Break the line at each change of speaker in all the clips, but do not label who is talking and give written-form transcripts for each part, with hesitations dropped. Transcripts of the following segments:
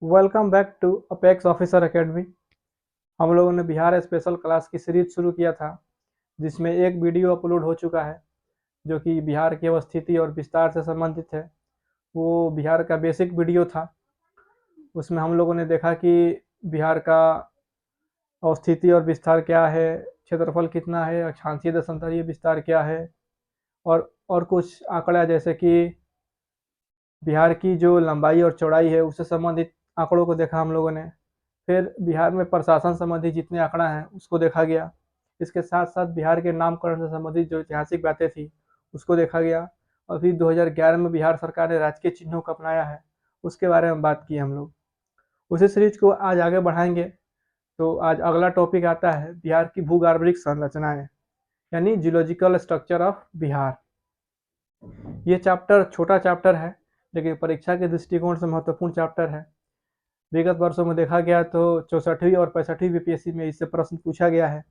Welcome back to Apex Officer Academy. हम लोगों ने बिहार स्पेशल क्लास की सीरीज शुरू किया था, जिसमें एक वीडियो अपलोड हो चुका है जो कि बिहार की अवस्थिति और विस्तार से संबंधित है। वो बिहार का बेसिक वीडियो था। उसमें हम लोगों ने देखा कि बिहार का अवस्थिति और विस्तार क्या है, क्षेत्रफल कितना है, अक्षांशीय देशांतरीय विस्तार क्या है, और कुछ आंकड़ा जैसे कि बिहार की जो लंबाई और चौड़ाई है उससे संबंधित आंकड़ों को देखा हम लोगों ने। फिर बिहार में प्रशासन संबंधी जितने आंकड़ा हैं उसको देखा गया। इसके साथ साथ बिहार के नामकरण से संबंधित जो ऐतिहासिक बातें थी उसको देखा गया। और फिर 2011 में बिहार सरकार ने राजकीय चिन्हों को अपनाया है, उसके बारे में बात की हम लोग। उसी सीरीज को आज आगे बढ़ाएंगे। तो आज अगला टॉपिक आता है बिहार की भूगर्भीय संरचनाएं, यानी जियोलॉजिकल स्ट्रक्चर ऑफ बिहार। ये चैप्टर छोटा चैप्टर है, लेकिन परीक्षा के दृष्टिकोण से महत्वपूर्ण चैप्टर है। विगत वर्षों में देखा गया तो 64वीं और 65वीं बीपीएससी में इससे प्रश्न पूछा गया है।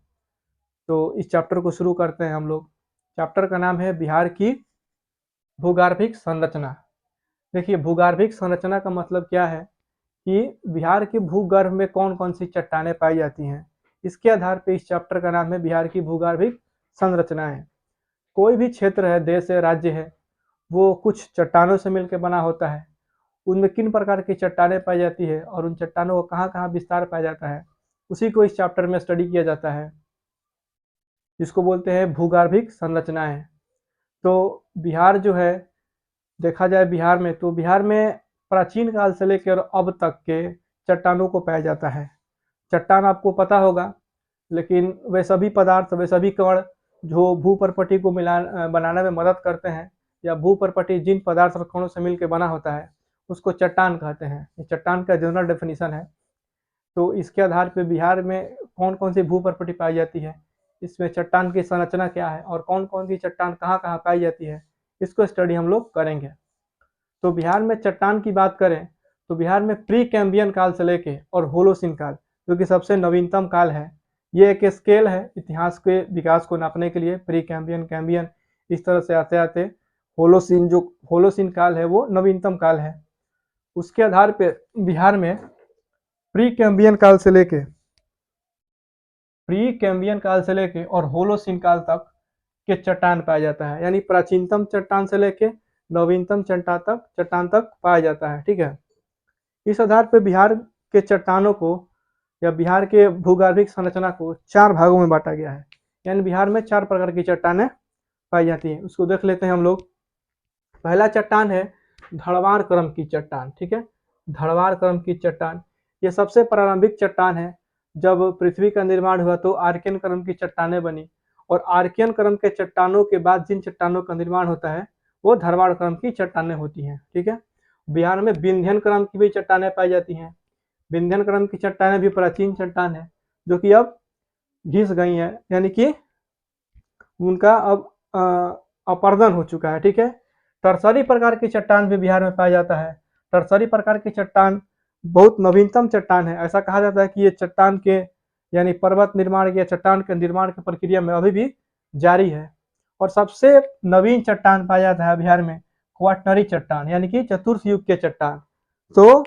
तो इस चैप्टर को शुरू करते हैं हम लोग। चैप्टर का नाम है बिहार की भूगर्भिक संरचना। देखिए, भूगर्भिक संरचना का मतलब क्या है कि बिहार के भूगर्भ में कौन कौन सी चट्टानें पाई जाती हैं। इसके आधार पर इस चैप्टर का नाम है बिहार की भूगर्भिक संरचनाएं। कोई भी क्षेत्र है, देश है, राज्य है, वो कुछ चट्टानों से मिलकर बना होता है। उनमें किन प्रकार की चट्टानें पाई जाती है और उन चट्टानों को कहाँ कहाँ विस्तार पाया जाता है, उसी को इस चैप्टर में स्टडी किया जाता है, जिसको बोलते हैं भूगर्भिक संरचनाएं। तो बिहार जो है, देखा जाए बिहार में, तो बिहार में प्राचीन काल से लेकर अब तक के चट्टानों को पाया जाता है। चट्टान आपको पता होगा, लेकिन वे सभी पदार्थ, वे सभी कण जो भूपर्पटी को बनाने में मदद करते हैं, या भूपर्पटी जिन पदार्थ और कणों से मिलकर बना होता है उसको चट्टान कहते हैं। ये चट्टान का जनरल डेफिनेशन है। तो इसके आधार पर बिहार में कौन कौन सी भूपर्पटी पाई जाती है, इसमें चट्टान की संरचना क्या है और कौन कौन सी चट्टान कहाँ कहाँ पाई जाती है, इसको स्टडी हम लोग करेंगे। तो बिहार में चट्टान की बात करें तो बिहार में प्री कैम्बियन काल से लेके और होलोसिन काल, जो कि सबसे नवीनतम काल है। ये एक स्केल है इतिहास के विकास को नापने के लिए। प्री कैम्बियन, कैम्बियन, इस तरह से आते आते होलोसिन, जो होलोसिन काल है वो नवीनतम काल है। उसके आधार पर बिहार में प्री कैम्बियन काल से लेके और होलोसिन काल तक के चट्टान पाया जाता है, यानी प्राचीनतम चट्टान से लेके नवीनतम चट्टान तक पाया जाता है। ठीक है। इस आधार पर बिहार के चट्टानों को, या बिहार के भूगर्भिक संरचना को 4 भागों में बांटा गया है। यानी बिहार में 4 प्रकार की चट्टानें पाई जाती हैं। उसको देख लेते हैं हम लोग। पहला चट्टान है धड़वार क्रम की चट्टान। ठीक है, धड़वार क्रम की चट्टान ये सबसे प्रारंभिक चट्टान है। जब पृथ्वी का निर्माण हुआ तो आर्कियन क्रम की चट्टानें बनी, और आर्कियन क्रम के चट्टानों के बाद जिन चट्टानों का निर्माण होता है वो धड़वार क्रम की चट्टानें होती हैं। ठीक है। बिहार में विंध्यन क्रम की भी चट्टानें पाई जाती हैं। विंध्यन क्रम की चट्टानें भी प्राचीन चट्टान है, जो कि अब घिस गई हैं, यानी कि उनका अब अपर्दन हो चुका है। ठीक है। टर्सरी प्रकार की चट्टान भी बिहार में पाया जाता है। टर्सरी प्रकार की चट्टान बहुत नवीनतम चट्टान है। ऐसा कहा जाता है कि ये चट्टान के, यानी पर्वत निर्माण या चट्टान के निर्माण की प्रक्रिया में अभी भी जारी है। और सबसे नवीन चट्टान पाया जाता है बिहार में क्वाटनरी चट्टान, यानी कि चतुर्थ युग के चट्टान। तो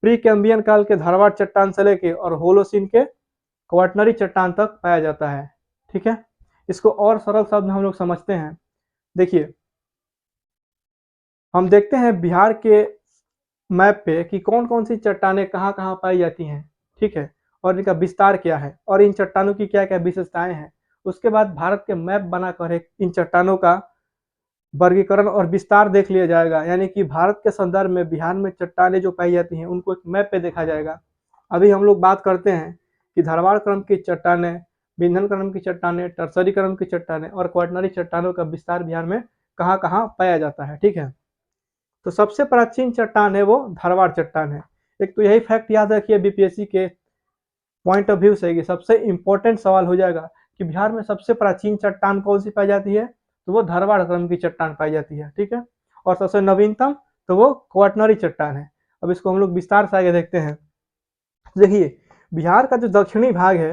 प्री कैम्बियन काल के धारवाड़ चट्टान से लेके और होलोसिन के क्वाटनरी चट्टान तक पाया जाता है। ठीक है। इसको और सरल शब्द में हम लोग समझते हैं। देखिए, हम देखते हैं बिहार के मैप पे कि कौन कौन सी चट्टानें कहाँ कहाँ पाई जाती हैं। ठीक है, और इनका विस्तार क्या है और इन चट्टानों की क्या क्या विशेषताएं हैं। उसके बाद भारत के मैप बनाकर इन चट्टानों का वर्गीकरण और विस्तार देख लिया जाएगा, यानी कि भारत के संदर्भ में बिहार में चट्टानें जो पाई जाती हैं उनको एक मैप पे देखा जाएगा। अभी हम लोग बात करते हैं कि धारवाड़ क्रम की चट्टानें, विंध्यन क्रम की चट्टानें, टर्सरी क्रम की चट्टानें और क्वाटनरी चट्टानों का विस्तार बिहार में कहाँ कहाँ पाया जाता है। ठीक है। तो सबसे प्राचीन चट्टान है वो धारवाड़ चट्टान है। एक तो यही फैक्ट याद रखिए बीपीएससी के पॉइंट ऑफ व्यू से, कि सबसे इंपॉर्टेंट सवाल हो जाएगा कि बिहार में सबसे प्राचीन चट्टान कौन सी पाई जाती है, तो वो धारवाड़ क्रम की चट्टान पाई जाती है। ठीक है। और सबसे नवीनतम तो वो क्वाटनरी चट्टान है। अब इसको हम लोग विस्तार से आगे देखते हैं। देखिए, बिहार का जो दक्षिणी भाग है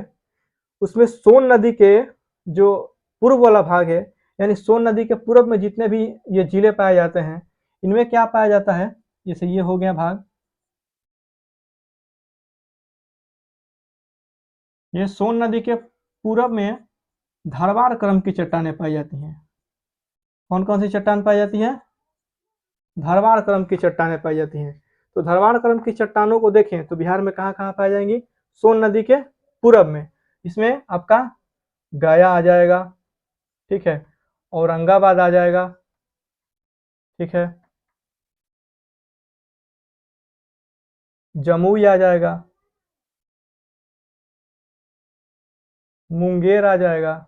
उसमें सोन नदी के जो पूर्व वाला भाग है, यानी सोन नदी के पूर्व में जितने भी ये जिले पाए जाते हैं, इनमें क्या पाया जाता है, जैसे ये हो गया भाग, ये सोन नदी के पूरब में धारवाड़ क्रम की चट्टानें पाई जाती हैं। कौन कौन सी चट्टान पाई जाती है? धारवाड़ क्रम की चट्टानें पाई जाती हैं। तो धारवाड़ क्रम की चट्टानों को देखें तो बिहार में कहाँ कहाँ पाई जाएंगी? सोन नदी के पूरब में। इसमें आपका गया आ जाएगा, ठीक है, औरंगाबाद आ जाएगा, ठीक है, जमुई आ जाएगा, मुंगेर आ जाएगा,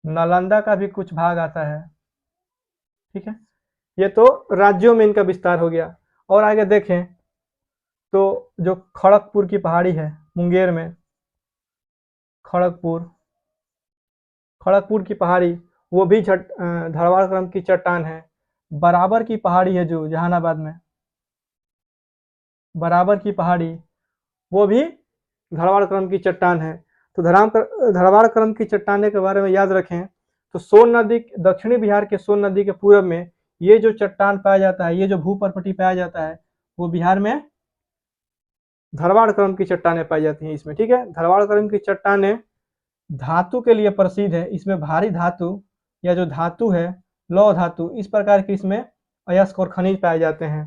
नालंदा का भी कुछ भाग आता है, ठीक है। ये तो राज्यों में इनका विस्तार हो गया। और आगे देखें तो जो खड़गपुर की पहाड़ी है मुंगेर में, खड़गपुर की पहाड़ी, वो भी धारवाड़ क्रम की चट्टान है। बराबर की पहाड़ी है जो जहानाबाद में, बराबर की पहाड़ी, वो भी धारवाड़ क्रम की चट्टान है। तो धारवाड़ क्रम की चट्टाने के बारे में याद रखें तो सोन नदी, दक्षिणी बिहार के सोन नदी के पूरब में ये जो चट्टान पाया जाता है, ये जो भूपर्पटी पाया जाता है, वो बिहार में धारवाड़ क्रम की चट्टानें पाई जाती हैं इसमें, ठीक है। धारवाड़ क्रम की चट्टानें धातु के लिए प्रसिद्ध है। इसमें भारी धातु या जो धातु है, लौह धातु, इस प्रकार के इसमें अयस्क और खनिज पाए जाते हैं,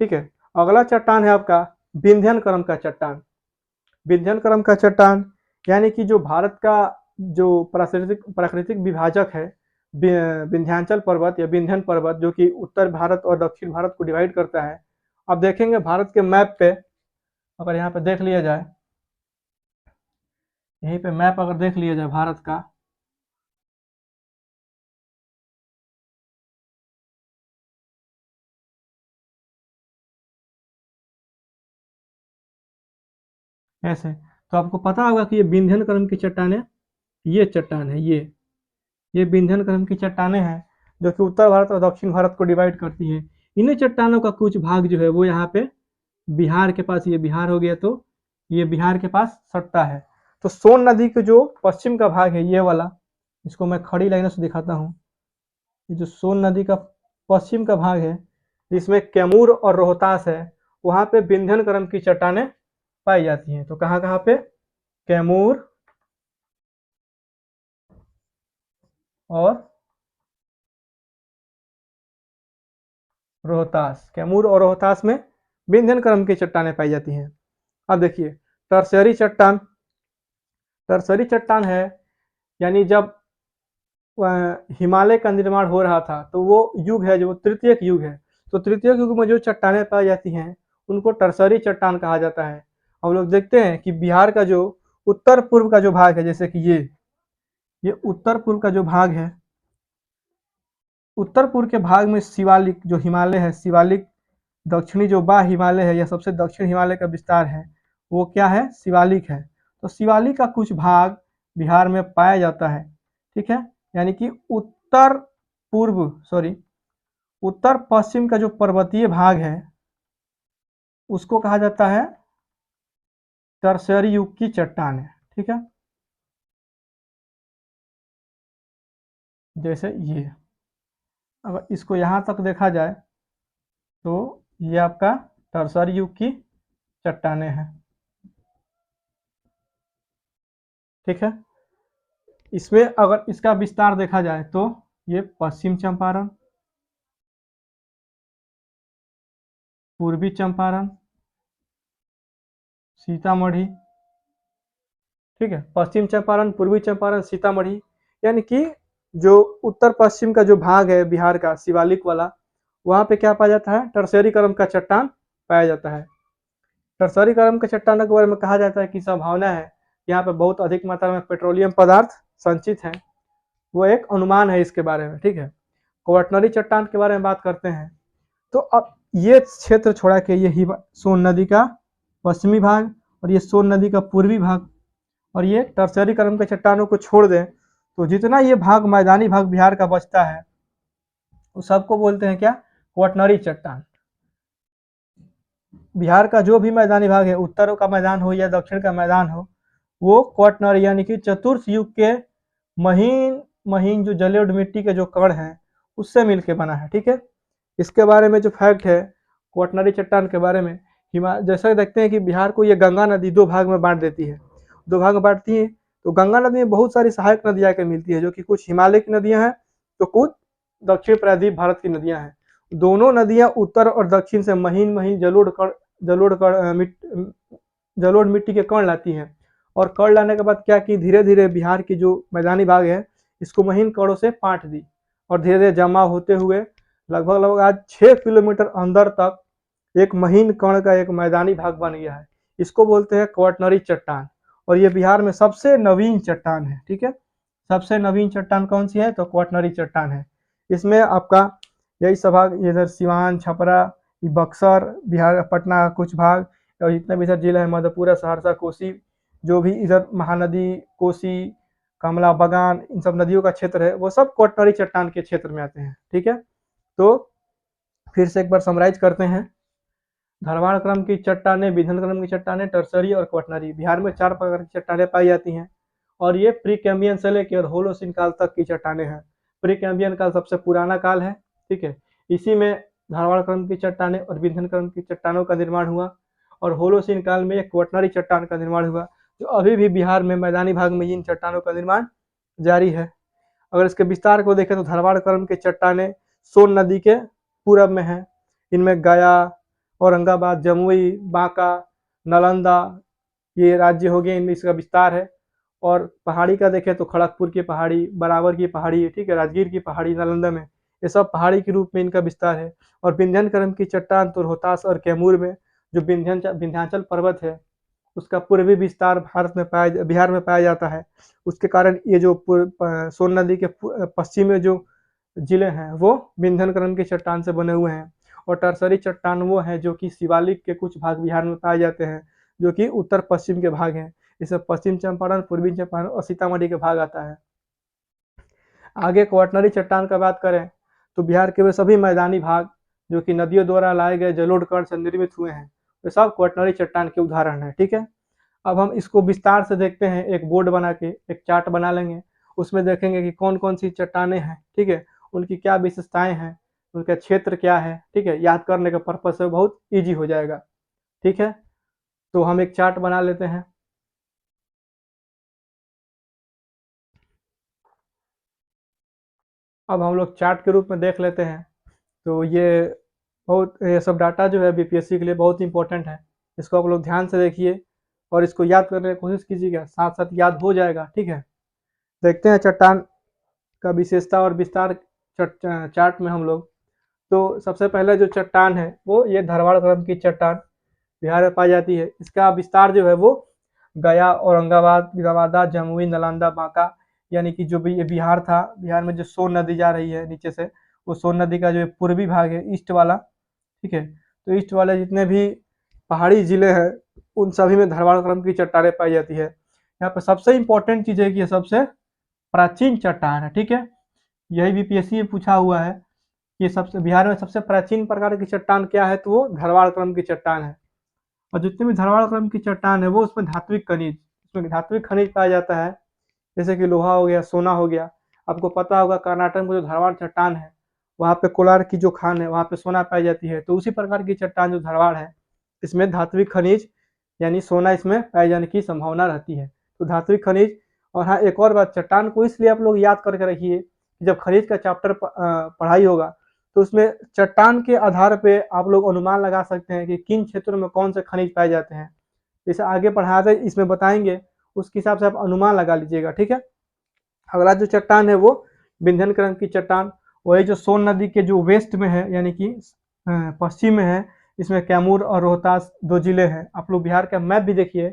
ठीक है। अगला चट्टान है आपका विंध्यन क्रम का चट्टान। विंध्यन क्रम का चट्टान यानी कि जो भारत का जो प्राकृतिक विभाजक है, विंध्याचल पर्वत या विंध्यन पर्वत, जो कि उत्तर भारत और दक्षिण भारत को डिवाइड करता है। अब देखेंगे भारत के मैप पे, अगर यहाँ पे देख लिया जाए, यहीं पे मैप अगर देख लिया जाए भारत का, ऐसे, तो आपको पता होगा कि ये विंध्यन क्रम की चट्टानें, ये चट्टान है, ये विंध्यन क्रम की चट्टानें हैं जो कि उत्तर भारत और दक्षिण भारत को डिवाइड करती हैं। इन्हीं चट्टानों का कुछ भाग जो है वो यहाँ पे बिहार के पास, ये बिहार हो गया, तो ये बिहार के पास सटता है। तो सोन नदी के जो पश्चिम का भाग है, ये वाला, इसको मैं खड़ी लाइनों से दिखाता हूँ। ये जो सोन नदी का पश्चिम का भाग है, जिसमें कैमूर और रोहतास है, वहाँ पे विंध्यन क्रम की चट्टानें पाई जाती हैं। तो कहाँ कहाँ पे? कैमूर और रोहतास, कैमूर और रोहतास में विंध्यन क्रम की चट्टानें पाई जाती हैं। अब देखिए टर्शियरी चट्टान। टर्शियरी चट्टान है यानी जब हिमालय का निर्माण हो रहा था तो वो युग है जो तृतीयक युग है। तो तृतीयक युग में जो चट्टानें पाई जाती हैं उनको टर्शियरी चट्टान कहा जाता है। हम लोग देखते हैं कि बिहार का जो उत्तर पूर्व का जो भाग है, जैसे कि ये उत्तर पूर्व का जो भाग है, उत्तर पूर्व के भाग में शिवालिक जो हिमालय है, शिवालिक दक्षिणी जो बा हिमालय है या सबसे दक्षिण हिमालय का विस्तार है, वो क्या है? शिवालिक है। तो शिवालिक का कुछ भाग बिहार में पाया जाता है, ठीक है। यानी कि उत्तर पश्चिम का जो पर्वतीय भाग है उसको कहा जाता है टर्शियरी युग की चट्टान है, ठीक है। जैसे ये, अगर इसको यहाँ तक देखा जाए तो ये आपका टर्शियरी युग की चट्टानें हैं, ठीक है। इसमें अगर इसका विस्तार देखा जाए तो ये पश्चिम चंपारण, पूर्वी चंपारण, सीतामढ़ी, ठीक है, पश्चिम चंपारण, पूर्वी चंपारण, सीतामढ़ी, यानी कि जो उत्तर पश्चिम का जो भाग है बिहार का शिवालिक वाला, वहाँ पे क्या पाया जाता है? टर्शियरी क्रम का चट्टान पाया जाता है। टर्शियरी क्रम के चट्टानों के बारे में कहा जाता है कि संभावना है यहाँ पे बहुत अधिक मात्रा में पेट्रोलियम पदार्थ संचित हैं, वो एक अनुमान है इसके बारे में, ठीक है। क्वाटरनरी चट्टान के बारे में बात करते हैं तो अब ये क्षेत्र छोड़ा के ये सोन नदी का पश्चिमी भाग और ये सोन नदी का पूर्वी भाग और ये टर्शियरी क्रम के चट्टानों को छोड़ दें तो जितना ये भाग मैदानी भाग बिहार का बचता है उस सबको बोलते हैं क्या? क्वाटरनरी चट्टान। बिहार का जो भी मैदानी भाग है, उत्तर का मैदान हो या दक्षिण का मैदान हो, वो क्वाटरनरी यानी कि चतुर्थ युग के महीन महीन जो जलोढ़ मिट्टी के जो कण हैं उससे मिलके बना है, ठीक है। इसके बारे में जो फैक्ट है क्वाटरनरी चट्टान के बारे में, जैसा देखते हैं कि बिहार को ये गंगा नदी दो भाग में बांट देती है। दो भाग में बांटती हैं। तो गंगा नदी में बहुत सारी सहायक नदियाँ आकर मिलती है, जो कि कुछ हिमालय की नदियाँ हैं तो कुछ दक्षिण प्रायद्वीप भारत की नदियाँ हैं। दोनों नदियाँ उत्तर और दक्षिण से महीन महीन जलोढ़ मिट्टी के कण लाती हैं, और कण लाने के बाद क्या की धीरे धीरे बिहार की जो मैदानी भाग है इसको महीन कणों से पाट दी, और धीरे धीरे जमा होते हुए लगभग लगभग आज 6 किलोमीटर अंदर तक एक महीन कण का एक मैदानी भाग बन गया है। इसको बोलते हैं क्वाटरनरी चट्टान, और ये बिहार में सबसे नवीन चट्टान है। ठीक है, सबसे नवीन चट्टान कौन सी है? तो क्वाटरनरी चट्टान है। इसमें आपका यही सब भाग, इधर सिवान, छपरा, बक्सर, बिहार पटना का कुछ भाग, और जितने भी इधर जिले हैं मधेपुरा, सहरसा, कोसी, जो भी इधर महानदी, कोसी, कमला बगान, इन सब नदियों का क्षेत्र है वो सब क्वाटरनरी चट्टान के क्षेत्र में आते हैं। ठीक है, तो फिर से एक बार समराइज करते हैं। धारवाड़ क्रम की चट्टानें, विंध्य क्रम की चट्टानें, टर्सरी और क्वाटरनरी। बिहार में 4 प्रकार की चट्टानें पाई जाती हैं, और ये प्री कैम्बियन से लेकर होलोसिन काल तक की चट्टानें हैं। प्री कैम्बियन काल सबसे पुराना काल है। ठीक है, इसी में धारवाड़ क्रम की चट्टानें और विंध्य क्रम की चट्टानों का निर्माण हुआ, और होलोसिन काल में एक क्वाटरनरी चट्टान का निर्माण हुआ, जो अभी भी बिहार में मैदानी भाग में इन चट्टानों का निर्माण जारी है। अगर इसके विस्तार को देखें तो धारवाड़ क्रम की चट्टानें सोन नदी के पूरब में हैं। इनमें गया, औरंगाबाद, जमुई, बांका, नालंदा ये राज्य हो गए, इनमें इसका विस्तार है। और पहाड़ी का देखें तो खड़गपुर की पहाड़ी, बराबर की पहाड़ी, ठीक है, राजगीर की पहाड़ी नालंदा में, ये सब पहाड़ी के रूप में इनका विस्तार है। और विंध्य क्रम की चट्टान तो रोहतास और कैमूर में जो विंध्याचल पर्वत है उसका पूर्वी विस्तार बिहार में पाया जाता है। उसके कारण ये जो सोन नदी के पश्चिम में जो जिले हैं वो विंध्य क्रम की चट्टान से बने हुए हैं। और टर्सरी चट्टान वो है जो कि शिवालिक के कुछ भाग बिहार में पाए जाते हैं, जो कि उत्तर पश्चिम के भाग हैं। इसमें पश्चिम चंपारण, पूर्वी चंपारण और सीतामढ़ी के भाग आता है। आगे क्वाटरनरी चट्टान का बात करें तो बिहार के वे सभी मैदानी भाग जो कि नदियों द्वारा लाए गए जलोढ़ कण से निर्मित हुए हैं, वे सब क्वाटरनरी चट्टान के उदाहरण हैं। ठीक है, अब हम इसको विस्तार से देखते हैं। एक बोर्ड बना के एक चार्ट बना लेंगे, उसमें देखेंगे कि कौन कौन सी चट्टानें हैं, ठीक है, उनकी क्या विशेषताएं हैं, उनका क्षेत्र क्या है। ठीक है, याद करने का पर्पज से बहुत ईजी हो जाएगा। ठीक है, तो हम एक चार्ट बना लेते हैं। अब हम लोग चार्ट के रूप में देख लेते हैं। तो ये सब डाटा जो है बीपीएससी के लिए बहुत इंपॉर्टेंट है, इसको आप लोग ध्यान से देखिए और इसको याद करने की कोशिश कीजिएगा, साथ साथ याद हो जाएगा। ठीक है, देखते हैं चट्टान का विशेषता और विस्तार चार्ट में हम लोग। तो सबसे पहले जो चट्टान है वो ये धारवाड़ क्रम की चट्टान बिहार में पाई जाती है। इसका विस्तार जो है वो गया, औरंगाबाद, नवादा, जमुई, नालंदा, बांका, यानी कि जो भी ये बिहार था, बिहार में जो सोन नदी जा रही है नीचे से, वो सोन नदी का जो पूर्वी भाग है, ईस्ट वाला, ठीक है, तो ईस्ट वाले जितने भी पहाड़ी जिले हैं उन सभी में धारवाड़ क्रम की चट्टानें पाई जाती है। यहाँ पर सबसे इंपॉर्टेंट चीज़ है कि ये सबसे प्राचीन चट्टान है। ठीक है, यही बीपीएससी में पूछा हुआ है कि सबसे बिहार में सबसे प्राचीन प्रकार की चट्टान क्या है, तो वो धारवाड़ क्रम की चट्टान है। और जितने भी धारवाड़ क्रम की चट्टान है वो उसमें धात्विक खनिज पाया जाता है, जैसे कि लोहा हो गया, सोना हो गया। आपको पता होगा कर्नाटक में जो धारवाड़ चट्टान है वहाँ पे कोलार की जो खान है वहाँ पे सोना पाई जाती है, तो उसी प्रकार की चट्टान जो धारवाड़ है इसमें धात्विक खनिज यानी सोना इसमें पाए जाने की संभावना रहती है। तो धात्विक खनिज। और हाँ, एक और बात, चट्टान को इसलिए आप लोग याद करके रखिए, जब खनिज का चैप्टर पढ़ाई होगा तो उसमें चट्टान के आधार पे आप लोग अनुमान लगा सकते हैं कि किन क्षेत्रों में कौन से खनिज पाए जाते हैं। जैसे आगे पढ़ाते इसमें बताएंगे, उसके हिसाब से आप अनुमान लगा लीजिएगा। ठीक है, अगला जो चट्टान है वो विंध्य क्रम की चट्टान, वही जो सोन नदी के जो वेस्ट में है यानी कि पश्चिम में है। इसमें कैमूर और रोहतास दो जिले हैं। आप लोग बिहार का मैप भी देखिए,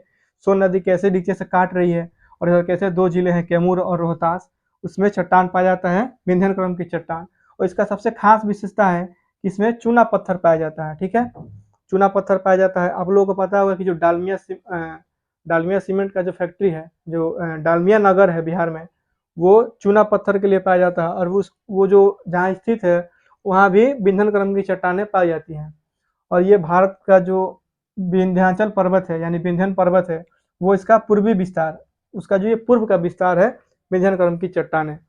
सोन नदी कैसे नीचे से काट रही है और इधर कैसे दो जिले हैं कैमूर और रोहतास, उसमें चट्टान पाया जाता है विंध्य क्रम की चट्टान। और इसका सबसे खास विशेषता है कि इसमें चूना पत्थर पाया जाता है। ठीक है, चूना पत्थर पाया जाता है। आप लोगों को पता होगा कि जो डालमिया सीमेंट का जो फैक्ट्री है, जो डालमिया नगर है बिहार में, वो चूना पत्थर के लिए पाया जाता है। और वो जो जहाँ स्थित है वहाँ भी विंध्य क्रम की चट्टानें पाई जाती हैं। और ये भारत का जो विंध्याचल पर्वत है यानी विंध्यन पर्वत है, वो इसका पूर्वी विस्तार, उसका जो ये पूर्व का विस्तार है विंध्य क्रम की चट्टान है।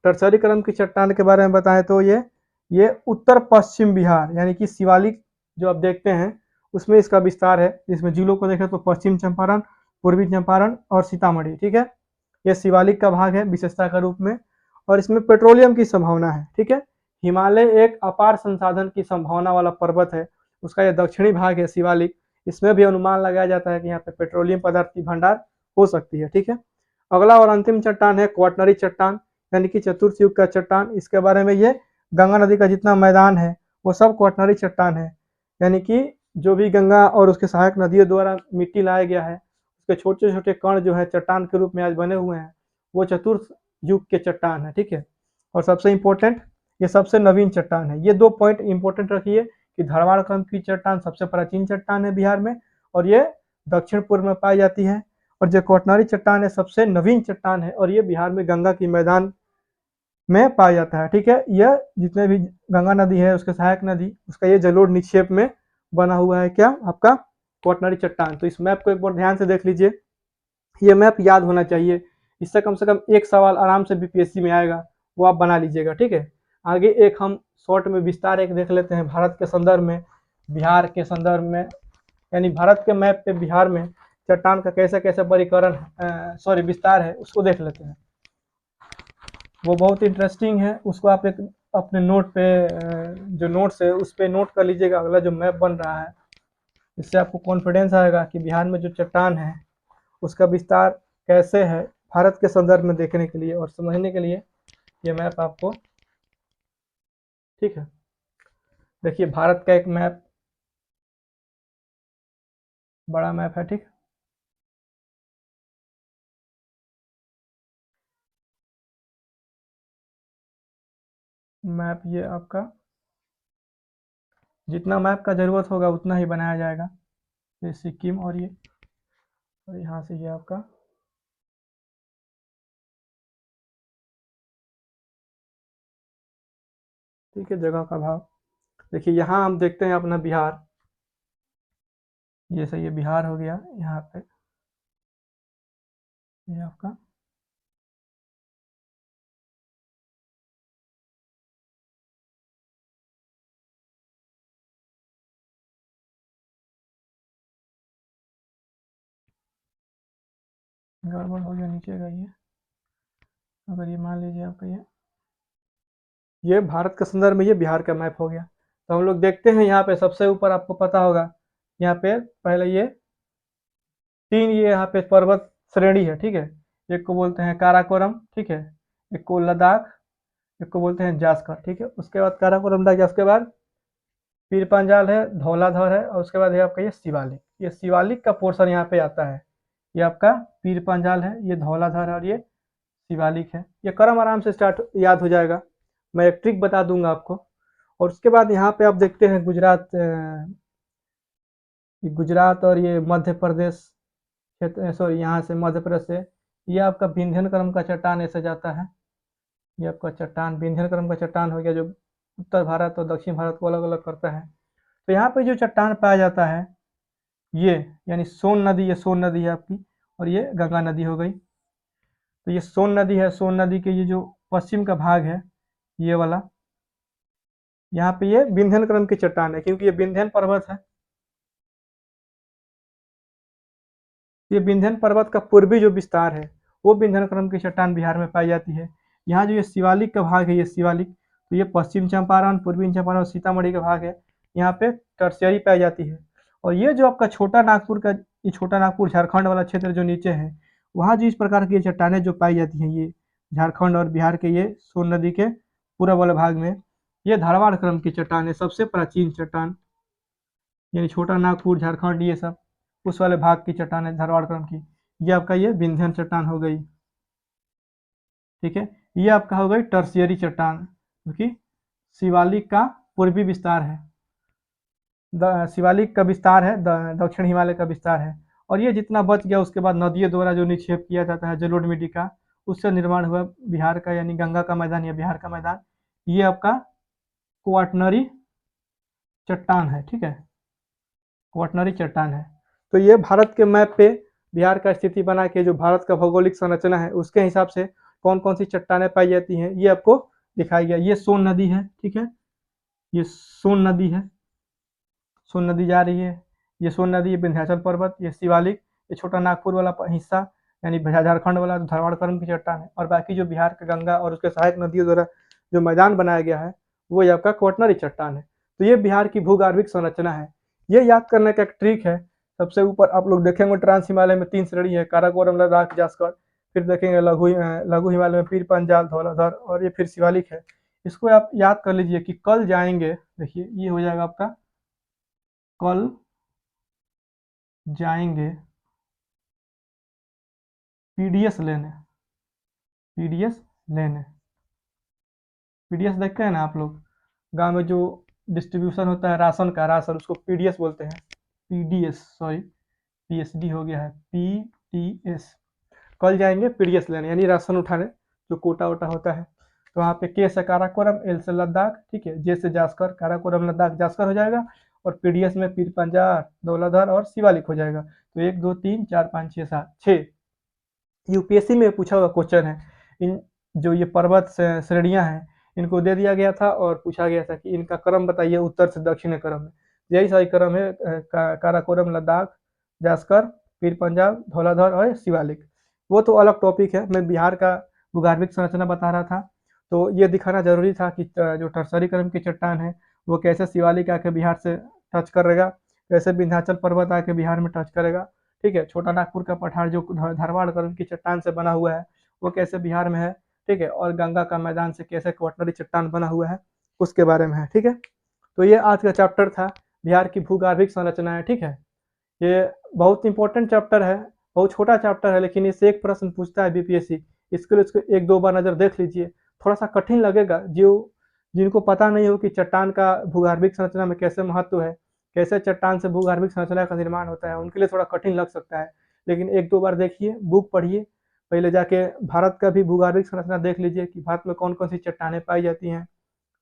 टर्सरी क्रम की चट्टान के बारे में बताएं तो ये उत्तर पश्चिम बिहार यानी कि शिवालिक जो आप देखते हैं उसमें इसका विस्तार है। इसमें जिलों को देखें तो पश्चिम चंपारण, पूर्वी चंपारण और सीतामढ़ी, ठीक है। ये शिवालिक का भाग है विशेषता का रूप में, और इसमें पेट्रोलियम की संभावना है, ठीक है। हिमालय एक अपार संसाधन की संभावना वाला पर्वत है, उसका यह दक्षिणी भाग है शिवालिक। इसमें भी अनुमान लगाया जाता है कि यहाँ पे पेट्रोलियम पदार्थ की भंडार हो सकती है, ठीक है। अगला और अंतिम चट्टान है क्वाटनरी चट्टान, यानी कि चतुर्थ युग का चट्टान। इसके बारे में ये गंगा नदी का जितना मैदान है वो सब क्वाटनरी चट्टान है, यानी कि जो भी गंगा और उसके सहायक नदियों द्वारा मिट्टी लाया गया है, उसके छोटे छोटे कण जो है चट्टान के रूप में आज बने हुए हैं, वो चतुर्थ युग के चट्टान है, ठीक है। और सबसे इम्पोर्टेंट, ये सबसे नवीन चट्टान है। ये 2 पॉइंट इंपॉर्टेंट रखिए कि धारवाड़ क्रम की चट्टान सबसे प्राचीन चट्टान है बिहार में, और ये दक्षिण पूर्व में पाई जाती है। और जो क्वाटनरी चट्टान है सबसे नवीन चट्टान है, और ये बिहार में गंगा की मैदान में पाया जाता है, ठीक है। यह जितने भी गंगा नदी है उसके सहायक नदी, उसका ये जलोढ़ निक्षेप में बना हुआ है क्या, आपका क्वाटनरी चट्टान। तो इस मैप को एक बार ध्यान से देख लीजिए, ये मैप याद होना चाहिए, इससे कम से कम एक सवाल आराम से बीपीएससी में आएगा, वो आप बना लीजिएगा, ठीक है। आगे एक हम शॉर्ट में विस्तार एक देख लेते हैं भारत के संदर्भ में, बिहार के संदर्भ में, यानी भारत के मैप पे बिहार में चट्टान का कैसे कैसे वर्गीकरण विस्तार है, उसको देख लेते हैं। वो बहुत इंटरेस्टिंग है, उसको आप एक अपने नोट पे जो नोट्स है उस पर नोट कर लीजिएगा, अगला जो मैप बन रहा है। इससे आपको कॉन्फिडेंस आएगा कि बिहार में जो चट्टान है उसका विस्तार कैसे है, भारत के संदर्भ में देखने के लिए और समझने के लिए ये मैप आपको, ठीक है। देखिए भारत का एक मैप, बड़ा मैप है, ठीक। मैप ये आपका जितना मैप का ज़रूरत होगा उतना ही बनाया जाएगा। ये सिक्किम और यहाँ से ये आपका ठीक है जगह का भाव। देखिए यहाँ हम देखते हैं अपना बिहार, ये सही है, बिहार हो गया यहाँ पे, ये आपका गड़बड़ हो गया नीचे का, ये अगर ये मान लीजिए आपका ये भारत के संदर्भ में ये बिहार का मैप हो गया। तो हम लोग देखते हैं यहाँ पे सबसे ऊपर आपको पता होगा, यहाँ पे पहले ये 3 ये यहाँ पे पर्वत श्रेणी है, ठीक है। एक को बोलते हैं काराकोरम, ठीक है, एक को लद्दाख, एक को बोलते हैं जास्कर, ठीक है। उसके बाद काराकोरम लद्दाख, उसके बाद पीर पंजाल है, धौलाधर है, और उसके बाद है आपका ये शिवालिक। ये शिवालिक का पोर्शन यहाँ पे आता है, ये आपका पीर पंजाल है, ये धौलाधर है और ये शिवालिक है। ये क्रम आराम से स्टार्ट याद हो जाएगा, मैं एक ट्रिक बता दूंगा आपको। और उसके बाद यहाँ पे आप देखते हैं गुजरात और ये मध्य प्रदेश क्षेत्र, सॉरी यहाँ से मध्य प्रदेश से ये आपका विंध्यन क्रम का चट्टान ऐसे जाता है। ये आपका चट्टान विंध्यन क्रम का चट्टान हो गया, जो उत्तर भारत और दक्षिण भारत को अलग अलग करता है। तो यहाँ पे जो चट्टान पाया जाता है ये, यानी सोन नदी, ये सोन नदी है आपकी, और ये गंगा नदी हो गई। तो ये सोन नदी है, सोन नदी के ये जो पश्चिम का भाग है ये वाला, यहाँ पे ये विंध्यन क्रम की चट्टान है, क्योंकि ये विंध्यन पर्वत है। ये विंध्यन पर्वत का पूर्वी जो विस्तार है वो विंध्यन क्रम की चट्टान बिहार में पाई जाती है। यहाँ जो ये शिवालिक का भाग है, ये शिवालिक, तो ये पश्चिम चंपारण, पूर्वी चंपारण और सीतामढ़ी का भाग है, यहाँ पे टर्शियरी पाई जाती है। और ये जो आपका छोटा नागपुर का, ये छोटा नागपुर झारखंड वाला क्षेत्र जो नीचे है, वहाँ जो इस प्रकार की चट्टानें जो पाई जाती हैं, ये झारखंड और बिहार के ये सोन नदी के पूर्व वाले भाग में, ये धारवाड़ क्रम की चट्टान है, सबसे प्राचीन चट्टान, यानी छोटा नागपुर, झारखंड, ये सब उस वाले भाग की चट्टान है धारवाड़ क्रम की। ये आपका ये विंध्यन चट्टान हो गई, ठीक है। ये आपका हो गई टर्शियरी चट्टान, क्योंकि शिवालिक का पूर्वी विस्तार है, शिवालिक का विस्तार है, दक्षिण हिमालय का विस्तार है। और ये जितना बच गया उसके बाद नदियों द्वारा जो निक्षेप किया जाता है जलोढ़ मिट्टी का, उससे निर्माण हुआ बिहार का, यानी गंगा का मैदान या बिहार का मैदान, ये आपका क्वाटनरी चट्टान है, ठीक है, क्वाटनरी चट्टान है। तो ये भारत के मैप पे बिहार का स्थिति बना के जो भारत का भौगोलिक संरचना है उसके हिसाब से कौन कौन सी चट्टानें पाई जाती हैं ये आपको दिखाया गया। ये सोन नदी है, ठीक है, ये सोन नदी है, सोन नदी जा रही है, ये सोन नदी, ये विंध्याचल पर्वत, ये शिवालिक, ये छोटा नागपुर वाला हिस्सा यानी झारखंड वाला धारवाड़ कर्म की चट्टान है, और बाकी जो बिहार का गंगा और उसके सहायक नदियों द्वारा जो मैदान बनाया गया है वो ये आपका क्वाटनरी चट्टान है। तो ये बिहार की भूगार्भिक संरचना है। ये याद करने का एक ट्रिक है, सबसे ऊपर आप लोग देखेंगे ट्रांस हिमालय में 3 श्रेणी है, काराकोरम, लद्दाख, जास्कर। फिर देखेंगे लघु हिमालय में पीर पंजाल, धौलाधर और ये फिर शिवालिक है। इसको आप याद कर लीजिए कि कल जाएंगे, देखिए ये हो जाएगा आपका कल जाएंगे पीडीएस लेने, पीडीएस लेने। पीडीएस देखते हैं ना आप लोग, गांव में जो डिस्ट्रीब्यूशन होता है राशन का, राशन उसको पीडीएस बोलते हैं, पीडीएस, सॉरी पीएसडी हो गया है, पीटीएस। कल जाएंगे पीडीएस लेने यानी राशन उठाने, जो कोटा वोटा होता है। तो वहाँ पे के से काराकोरम, एल से लद्दाख, ठीक है, जे से जास्कर, काराकोरम लद्दाख जास्कर हो जाएगा, और पीडीएस में पीर पंजाल, धौलाधर और शिवालिक हो जाएगा। तो 1 2 3 4 5 6 7 6 यूपीएससी में पूछा हुआ क्वेश्चन है। इन जो ये पर्वत श्रेणियां हैं इनको दे दिया गया था और पूछा गया था कि इनका क्रम बताइए उत्तर से दक्षिण क्रम में। यही सही क्रम है, काराकोरम, लद्दाख, जास्कर, पीर पंजाल, धौलाधर और शिवालिक। वो तो अलग टॉपिक है, मैं बिहार का भूगर्भिक संरचना बता रहा था। तो ये दिखाना जरूरी था कि जो टर्सरी क्रम की चट्टान है वो कैसे शिवालिक आके बिहार से टच करेगा, कैसे विंध्याचल पर्वत आके बिहार में टच करेगा, ठीक है। छोटा नागपुर का पठार जो धारवाड़ कर्म की चट्टान से बना हुआ है वो कैसे बिहार में है, ठीक है, और गंगा का मैदान से कैसे क्वाटनरी चट्टान बना हुआ है उसके बारे में है, ठीक है। तो ये आज का चैप्टर था, बिहार की भूगर्भिक संरचना है, ठीक है। ये बहुत इंपॉर्टेंट चैप्टर है, बहुत छोटा चैप्टर है, लेकिन इससे एक प्रश्न पूछता है बीपीएससी, इसके लिए इसको 1 2 बार नजर देख लीजिए। थोड़ा सा कठिन लगेगा, जो जिनको पता नहीं हो कि चट्टान का भूगर्भिक संरचना में कैसे महत्व है, कैसे चट्टान से भूगर्भिक संरचना का निर्माण होता है, उनके लिए थोड़ा कठिन लग सकता है। लेकिन 1 2 बार देखिए, बुक पढ़िए, पहले जाके भारत का भी भूगर्भिक संरचना देख लीजिए कि भारत में कौन कौन सी चट्टानें पाई जाती हैं,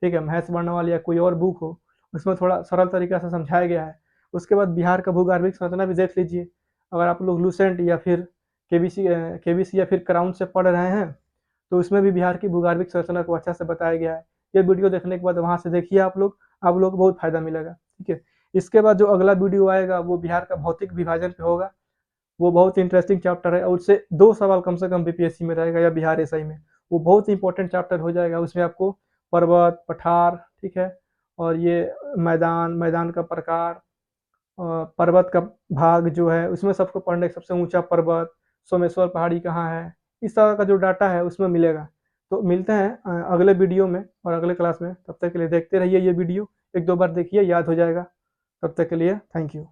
ठीक है। महेश वर्णवाल या कोई और बुक हो उसमें थोड़ा सरल तरीका से समझाया गया है। उसके बाद बिहार का भूगर्भिक संरचना भी देख लीजिए। अगर आप लोग लूसेंट या फिर केबीसी या फिर क्राउन से पढ़ रहे हैं तो उसमें भी बिहार की भूगर्भिक संरचना को अच्छा से बताया गया है। ये वीडियो देखने के बाद वहाँ से देखिए आप लोग को बहुत फायदा मिलेगा, ठीक है। इसके बाद जो अगला वीडियो आएगा वो बिहार का भौतिक विभाजन पे होगा। वो बहुत इंटरेस्टिंग चैप्टर है और उससे 2 सवाल कम से कम बीपीएससी में रहेगा या बिहार एसआई में। वो बहुत इंपॉर्टेंट चैप्टर हो जाएगा, उसमें आपको पर्वत, पठार, ठीक है, और ये मैदान का प्रकार, पर्वत का भाग जो है उसमें सबको पढ़ने, सबसे ऊंचा पर्वत, सोमेश्वर पहाड़ी कहाँ है, इस तरह का जो डाटा है उसमें मिलेगा। तो मिलते हैं अगले वीडियो में और अगले क्लास में। तब तक के लिए देखते रहिए ये वीडियो, 1 2 बार देखिए, याद हो जाएगा। तब तक के लिए थैंक यू।